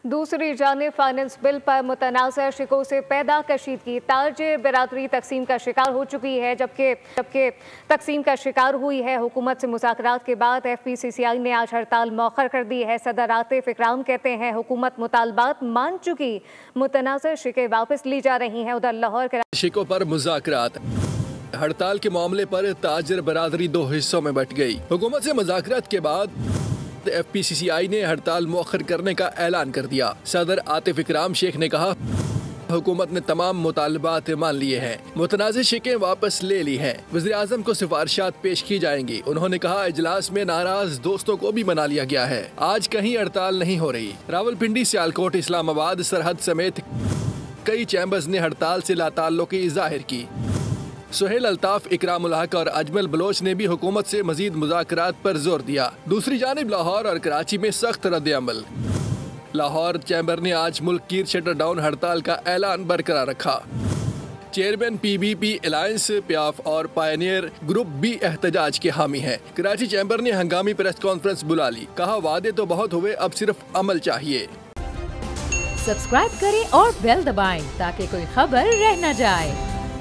दूसरी जानिब finance bill पर मुतनाज़ शिकों से पैदा कशीदगी, ताजिर बिरादरी तकसीम का शिकार हो चुकी है, जबकि तकसीम का शिकार हुई है। हुकूमत से मुज़ाकरात के बाद FPCCI ने आज हड़ताल मौखर कर दी है। सदर आतिफ इकराम कहते हैं हुकूमत मुतालबात मान चुकी, मुतनाज़ शिकें वापस ली जा रही हैं। उधर लाहौर के शिकों पर मुज़ाकरात, हड़ताल के मामले पर ताजिर बरादरी दो हिस्सों में बट गई। हुकूमत से मुज़ाकरात के बाद FPCCI ने हड़ताल मौखर करने का ऐलान कर दिया। सदर आतिफ इकराम शेख ने कहा हुकूमत ने तमाम मुतालबात मान लिए हैं, मुतनाज़ शिकें वापस ले ली हैं। वज़ीर-ए-आज़म को सिफारिशात पेश की जाएंगी। उन्होंने कहा इजलास में नाराज दोस्तों को भी मना लिया गया है। आज कहीं हड़ताल नहीं हो रही। रावलपिंडी, सियालकोट, इस्लामाबाद सरहद समेत कई चैम्बर्स ने हड़ताल से लाताल्लुकी ज़ाहिर की। सुहेल अल्ताफ, इकराम उल हक और अजमल बलोच ने भी हुकूमत से मजीद मुज़ाकरात पर जोर दिया। दूसरी जानिब लाहौर और कराची में सख्त रद्द-ए-अमल। लाहौर चैम्बर ने आज मुल्क की शटर डाउन हड़ताल का ऐलान बरकरार रखा। चेयरमैन PBP अलायंस, प्याफ और पायनियर ग्रुप भी एहतजाज के हामी हैं। कराची चैम्बर ने हंगामी प्रेस कॉन्फ्रेंस बुला ली। कहा वादे तो बहुत हुए, अब सिर्फ अमल चाहिए। सब्सक्राइब करें और बेल दबाएं ताकि कोई खबर रह न जाए।